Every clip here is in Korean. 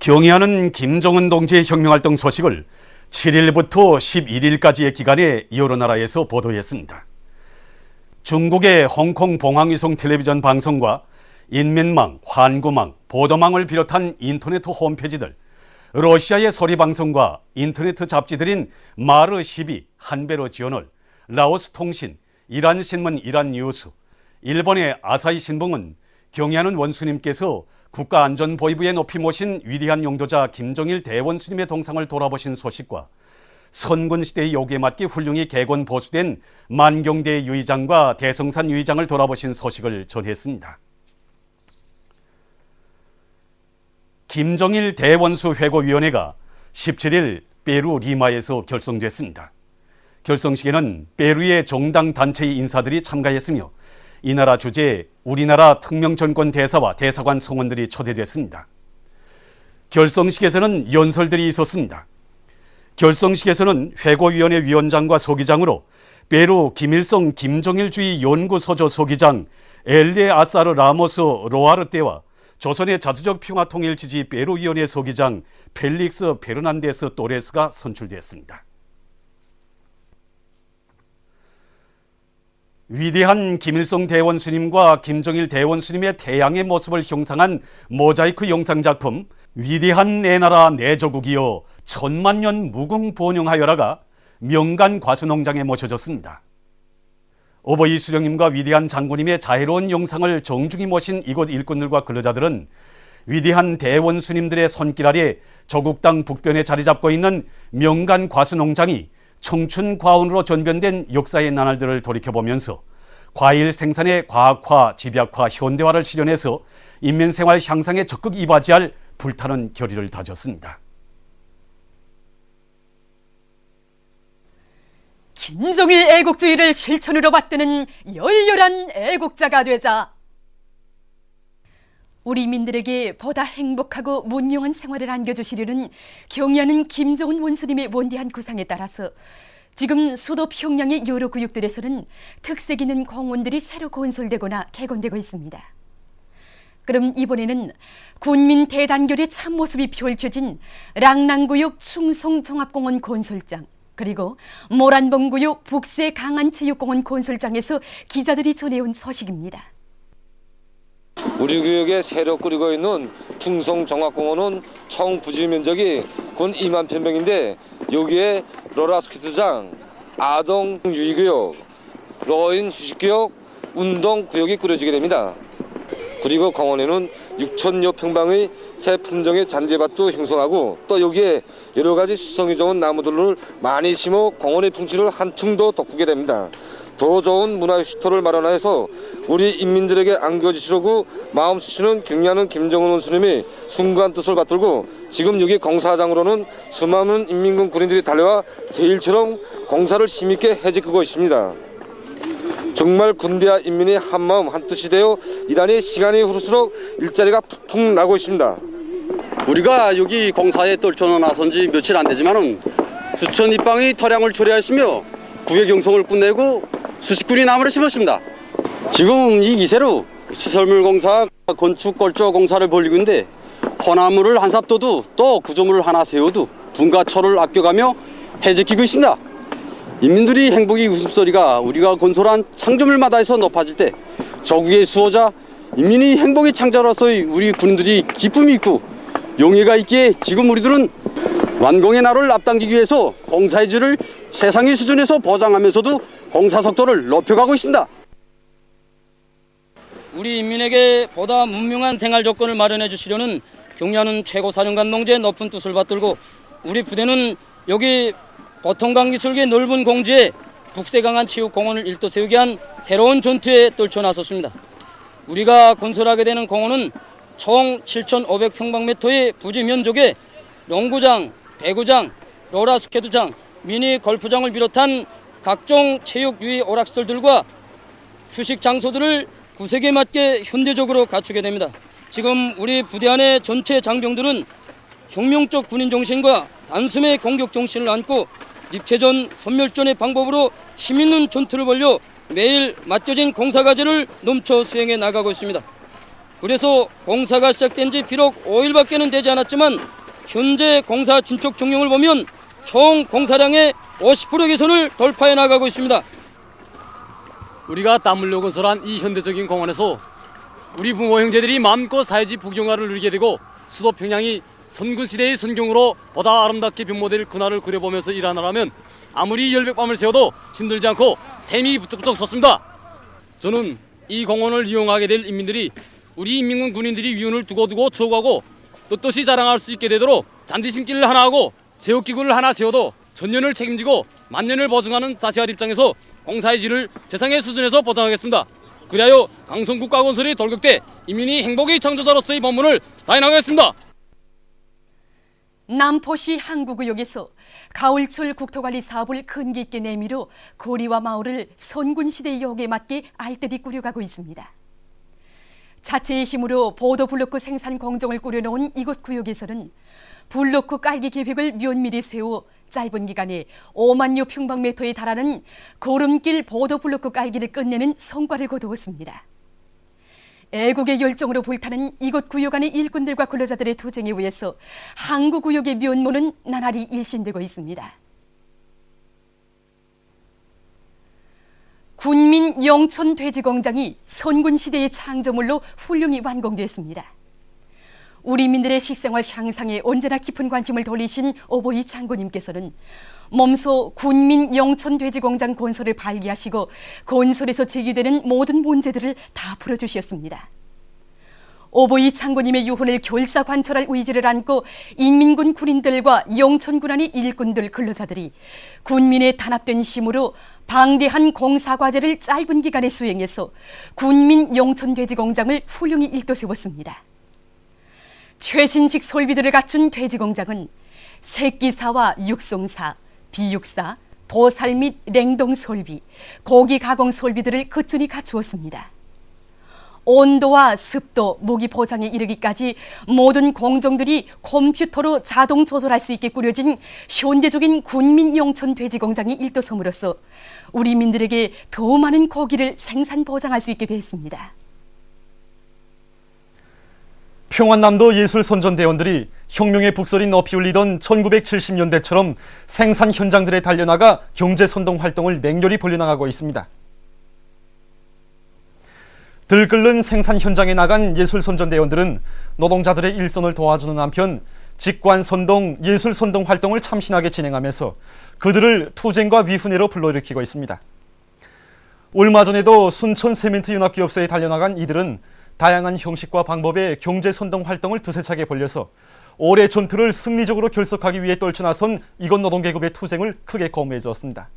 경의하는 김정은 동지의 혁명활동 소식을 7일부터 11일까지의 기간에 여러 나라에서 보도했습니다. 중국의 홍콩 봉황위성 텔레비전 방송과 인민망, 환구망, 보도망을 비롯한 인터넷 홈페이지들, 러시아의 소리방송과 인터넷 잡지들인 마르12, 한베르 저널, 라오스 통신, 이란 신문 이란 뉴스, 일본의 아사히 신봉은 경의하는 원수님께서 국가안전보위부에 높이 모신 위대한 용도자 김정일 대원수님의 동상을 돌아보신 소식과 선군시대의 요구에 맞게 훌륭히 개건 보수된 만경대 유의장과 대성산 유의장을 돌아보신 소식을 전했습니다. 김정일 대원수 회고위원회가 17일 페루 리마에서 결성됐습니다. 결성식에는 페루의 정당 단체의 인사들이 참가했으며 이 나라 주재에 우리나라 특명정권 대사와 대사관 성원들이 초대됐습니다. 결성식에서는 연설들이 있었습니다. 결성식에서는 회고위원회 위원장과 소기장으로 페루 김일성 김정일주의 연구소조 소기장 엘레 아사르 라모스 로아르테와 조선의 자주적 평화 통일 지지 페루위원회 소기장 펠릭스 페르난데스 또레스가 선출되었습니다. 위대한 김일성 대원수님과 김정일 대원수님의 태양의 모습을 형상한 모자이크 영상작품 위대한 내 나라 내 조국이여 천만년 무궁번영하여라가 명간 과수농장에 모셔졌습니다. 오버이 수령님과 위대한 장군님의 자애로운 영상을 정중히 모신 이곳 일꾼들과 근로자들은 위대한 대원수님들의 손길 아래 조국 땅 북변에 자리 잡고 있는 명간 과수농장이 청춘 과운으로 전변된 역사의 나날들을 돌이켜보면서 과일 생산의 과학화, 집약화, 현대화를 실현해서 인민생활 향상에 적극 이바지할 불타는 결의를 다졌습니다. 김정일 애국주의를 실천으로 받드는 열렬한 애국자가 되자 우리 민들에게 보다 행복하고 문명한 생활을 안겨주시려는 경의하는 김정은 원수님의 원대한 구상에 따라서 지금 수도 평양의 여러 구역들에서는 특색 있는 공원들이 새로 건설되거나 개건되고 있습니다. 그럼 이번에는 군민 대단결의 참모습이 펼쳐진 랑랑구역 충성종합공원 건설장, 그리고 모란봉구역 북세 강안체육공원 건설장에서 기자들이 전해온 소식입니다. 우리 구역에 새로 꾸리고 있는 충성종합공원은 총 부지 면적이 군 2만 평방인데 여기에 롤러스케이트장, 아동 유의구역, 노인 휴식구역, 운동구역이 꾸려지게 됩니다. 그리고 공원에는 6천여 평방의 새 품종의 잔디밭도 형성하고 또 여기에 여러 가지 수성이 좋은 나무들을 많이 심어 공원의 풍치를 한층 더 돋구게 됩니다. 더 좋은 문화휴식터를 마련해서 우리 인민들에게 안겨주시려고 마음 쓰시는 경의하는 김정은 원수님이 순간 뜻을 받들고 지금 여기 공사장으로는 수많은 인민군 군인들이 달려와 제일처럼 공사를 힘있게 해지키고 있습니다. 정말 군대와 인민이 한마음 한뜻이 되어 일하니 시간이 흐를수록 일자리가 푹푹 나고 있습니다. 우리가 여기 공사에 떨쳐져 나선 지 며칠 안 되지만은 수천 입방이 토량을 초래하였으며 구역 형성을 끝내고 수십 그리 나무를 심었습니다. 지금 이 기세로 시설물 공사, 건축 골조 공사를 벌이고 있는데 호나무를 한 삽 둬도 또 구조물을 하나 세워도 분가초를 아껴가며 해지키고 있습니다. 인민들이 행복의 웃음소리가 우리가 건설한 창조물마다에서 높아질 때 조국의 수호자 인민이 행복의 창자로서의 우리 군인들이 기쁨이 있고 용의가 있기에 지금 우리들은 완공의 날을 앞당기기 위해서 공사의 질을 최상위 수준에서 보장하면서도 공사 속도를 높여가고 있습니다. 우리 인민에게 보다 문명한 생활 조건을 마련해 주시려는 경의하는 최고사령관 농제의 높은 뜻을 받들고 우리 부대는 여기 보통강 기술계 넓은 공지에 북세강한 체육공원을 일도 세우게 한 새로운 전투에 떨쳐 나섰습니다. 우리가 건설하게 되는 공원은 총 7,500평방미터의 부지 면적에 농구장, 배구장, 롤러스케이트장, 미니 골프장을 비롯한 각종 체육 유의 오락시설들과 휴식 장소들을 구색에 맞게 현대적으로 갖추게 됩니다. 지금 우리 부대 안의 전체 장병들은 혁명적 군인 정신과 단숨의 공격 정신을 안고 입체전, 선멸전의 방법으로 힘있는 전투를 벌여 매일 맡겨진 공사과제를 넘쳐 수행해 나가고 있습니다. 그래서 공사가 시작된 지 비록 5일밖에는 되지 않았지만 현재 공사 진척 종용을 보면 총 공사량의 50% 개선을 돌파해 나가고 있습니다. 우리가 땀 흘려 건설한 이 현대적인 공원에서 우리 부모 형제들이 마음껏 사회지 부경화를 누리게 되고 수도 평양이 선군시대의 선경으로 보다 아름답게 변모될 그날을 그려보면서 일하느라면 아무리 열백밤을 새워도 힘들지 않고 샘이 부쩍부쩍 섰습니다. 저는 이 공원을 이용하게 될 인민들이 우리 인민군 군인들이 위운을 두고두고 추억하고 떳떳이 자랑할 수 있게 되도록 잔디심기를 하나 하고 제어기구를 하나 세워도 전년을 책임지고 만년을 보증하는 자세할 입장에서 공사의 질을 최상의 수준에서 보장하겠습니다. 그리하여 강성국가건설이 돌격돼 인민이 행복의 창조자로서의 본분을 다해나가겠습니다. 남포시 항구구역에서 가을철 국토관리 사업을 끈기 있게 내밀어 고리와 마을을 선군시대 유혹에 맞게 알뜰히 꾸려가고 있습니다. 자체의 힘으로 보도 블로크 생산 공정을 꾸려놓은 이곳 구역에서는 블로크 깔기 계획을 면밀히 세워 짧은 기간에 5만여 평방미터에 달하는 고름길 보도 블로크 깔기를 끝내는 성과를 거두었습니다. 애국의 열정으로 불타는 이곳 구역 안의 일꾼들과 근로자들의 투쟁에 의해서 항구구역의 면모는 나날이 일신되고 있습니다. 군민 영천 돼지공장이 선군시대의 창조물로 훌륭히 완공됐습니다. 우리 민들의 식생활 향상에 언제나 깊은 관심을 돌리신 오보이 장군님께서는 몸소 군민 영천 돼지공장 건설을 발기하시고 건설에서 제기되는 모든 문제들을 다 풀어주셨습니다. 오보이 장군님의 유훈을 결사관철할 의지를 안고 인민군 군인들과 영천군 안의 일꾼들 근로자들이 군민의 단합된 힘으로 방대한 공사과제를 짧은 기간에 수행해서 군민 영천 돼지공장을 훌륭히 일도세웠습니다. 최신식 설비들을 갖춘 돼지공장은 새끼사와 육성사, 비육사, 도살 및 냉동 설비, 고기 가공 설비들을 꾸준히 갖추었습니다. 온도와 습도, 모기 포장에 이르기까지 모든 공정들이 컴퓨터로 자동 조절할 수 있게 꾸려진 현대적인 군민 영천 돼지공장이 일도섬으로써 우리 민들에게 더 많은 고기를 생산 보장할 수 있게 됐습니다. 평안남도 예술선전대원들이 혁명의 북소리 높이 울리던 1970년대처럼 생산 현장들에 달려나가 경제선동 활동을 맹렬히 벌려나가고 있습니다. 들끓는 생산 현장에 나간 예술선전대원들은 노동자들의 일선을 도와주는 한편 직관선동, 예술선동 활동을 참신하게 진행하면서 그들을 투쟁과 위훈회로 불러일으키고 있습니다. 얼마 전에도 순천 세멘트연합기업소에 달려나간 이들은 다양한 형식과 방법의 경제선동 활동을 두세 차게 벌려서 올해 전투를 승리적으로 결속하기 위해 떨쳐나선 이곳 노동계급의 투쟁을 크게 고무해 주었습니다.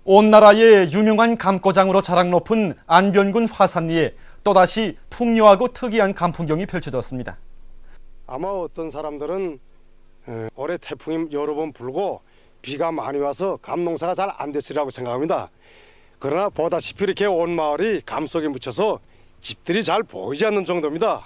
온 나라의 유명한 감고장으로 자랑 높은 안변군 화산리에 또다시 풍요하고 특이한 감풍경이 펼쳐졌습니다. 아마 어떤 사람들은 올해 태풍이 여러 번 불고 비가 많이 와서 감농사가 잘 안 됐으리라고 생각합니다. 그러나 보다시피 이렇게 온 마을이 감 속에 묻혀서 집들이 잘 보이지 않는 정도입니다.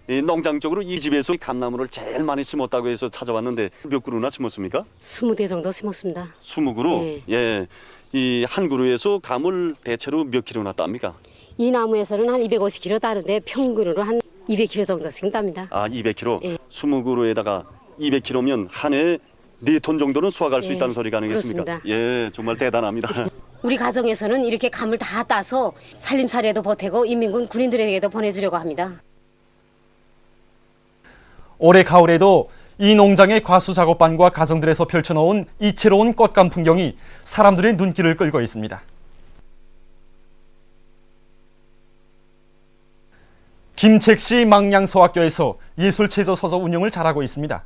이 농장 쪽으로 이 집에서 감나무를 제일 많이 심었다고 해서 찾아왔는데 몇 그루나 심었습니까? 20대 정도 심었습니다. 20그루? 네. 예. 이 한 그루에서 감을 대체로 몇 킬로나 땁니까? 이 나무에서는 한 250kg 따는데 평균으로 한 200kg 정도씩 땁니다. 아, 200kg? 예. 20그루에다가 200kg면 한 해에 4톤 정도는 수확할 수 예, 있다는 소리가 아니겠습니까? 그렇습니다. 예, 정말 대단합니다. 우리 가정에서는 이렇게 감을 다 따서 살림살이에도 보태고 인민군 군인들에게도 보내주려고 합니다. 올해 가을에도 이 농장의 과수 작업반과 가정들에서 펼쳐놓은 이채로운 꽃감 풍경이 사람들의 눈길을 끌고 있습니다. 김책시 망량서학교에서 예술체조 서서 운영을 잘하고 있습니다.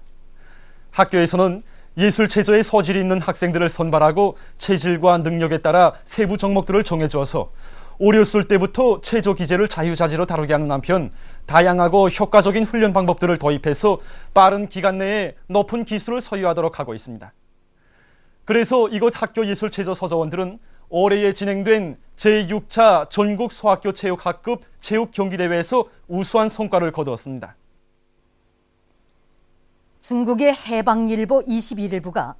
학교에서는 예술체조에 소질이 있는 학생들을 선발하고 체질과 능력에 따라 세부 종목들을 정해주어서 어렸을 때부터 체조 기제를 자유자재로 다루게 하는 한편 다양하고 효과적인 훈련 방법들을 도입해서 빠른 기간 내에 높은 기술을 소유하도록 하고 있습니다. 그래서 이곳 학교 예술체조 서서원들은 올해에 진행된 제6차 전국 소학교 체육학급 체육경기대회에서 우수한 성과를 거두었습니다. 중국의 해방일보 21일부가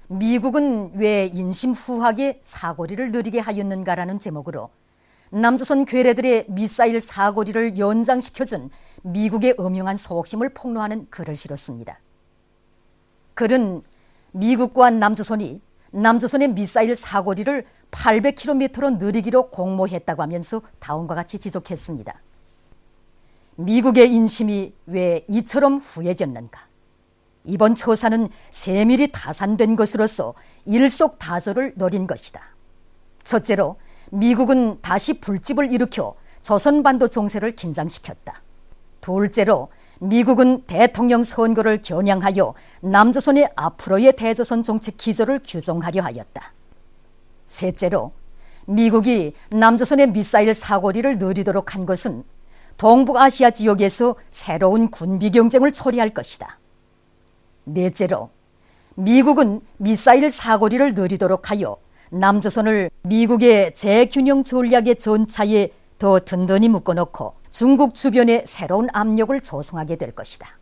미국은 왜 인심 후하게 사거리를 느리게 하였는가라는 제목으로 남조선 괴뢰들의 미사일 사거리를 연장시켜준 미국의 음흉한 소옥심을 폭로하는 글을 실었습니다. 글은 미국과 남조선이 남조선의 미사일 사거리를 800km로 느리기로 공모했다고 하면서 다음과 같이 지적했습니다. 미국의 인심이 왜 이처럼 후해졌는가? 이번 처사는 세밀히 타산된 것으로서 일석다조를 노린 것이다. 첫째로 미국은 다시 불집을 일으켜 조선반도 정세를 긴장시켰다. 둘째로 미국은 대통령 선거를 겨냥하여 남조선의 앞으로의 대조선 정책 기조를 규정하려 하였다. 셋째로 미국이 남조선의 미사일 사거리를 느리도록 한 것은 동북아시아 지역에서 새로운 군비 경쟁을 초래할 것이다. 넷째로 미국은 미사일 사거리를 느리도록 하여 남조선을 미국의 재균형 전략의 전차에 더 든든히 묶어놓고 중국 주변에 새로운 압력을 조성하게 될 것이다.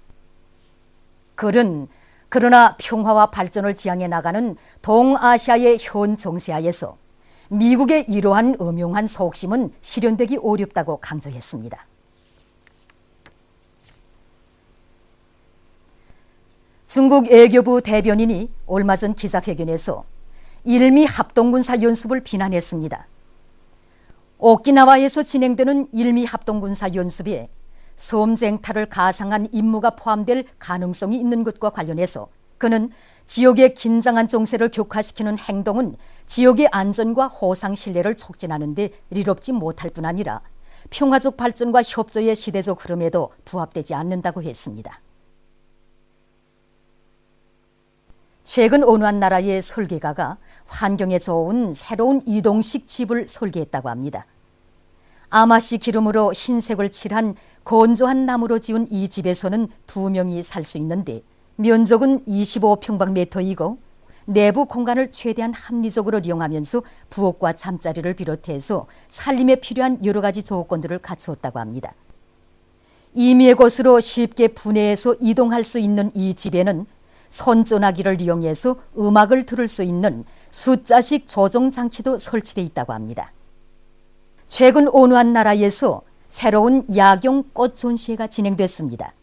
글은 그러나 평화와 발전을 지향해 나가는 동아시아의 현 정세하에서 미국의 이러한 음흉한 속심은 실현되기 어렵다고 강조했습니다. 중국 외교부 대변인이 얼마 전 기자회견에서 일미 합동군사 연습을 비난했습니다. 오키나와에서 진행되는 일미 합동군사 연습에 섬쟁탈을 가상한 임무가 포함될 가능성이 있는 것과 관련해서 그는 지역의 긴장한 정세를 격화시키는 행동은 지역의 안전과 호상 신뢰를 촉진하는 데 이롭지 못할 뿐 아니라 평화적 발전과 협조의 시대적 흐름에도 부합되지 않는다고 했습니다. 최근 어느 한 나라의 설계가가 환경에 좋은 새로운 이동식 집을 설계했다고 합니다. 아마씨 기름으로 흰색을 칠한 건조한 나무로 지은 이 집에서는 2명이 살 수 있는데 면적은 25평방미터이고 내부 공간을 최대한 합리적으로 이용하면서 부엌과 잠자리를 비롯해서 살림에 필요한 여러 가지 조건들을 갖추었다고 합니다. 임의의 곳으로 쉽게 분해해서 이동할 수 있는 이 집에는 손전화기를 이용해서 음악을 들을 수 있는 숫자식 조정 장치도 설치되어 있다고 합니다. 최근 어느 한 나라에서 새로운 야경 꽃 전시회가 진행됐습니다.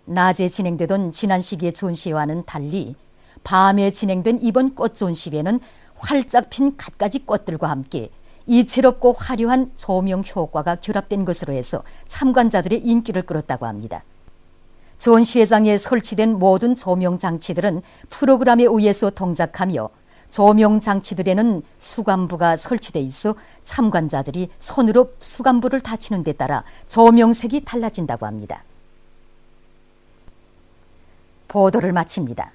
낮에 진행되던 지난 시기의 전시회와는 달리 밤에 진행된 이번 꽃 전시회는 활짝 핀 갖가지 꽃들과 함께 이채롭고 화려한 조명 효과가 결합된 것으로 해서 참관자들의 인기를 끌었다고 합니다. 전시회장에 설치된 모든 조명 장치들은 프로그램에 의해서 동작하며 조명 장치들에는 수감부가 설치돼 있어 참관자들이 손으로 수감부를 닫히는 데 따라 조명색이 달라진다고 합니다. 보도를 마칩니다.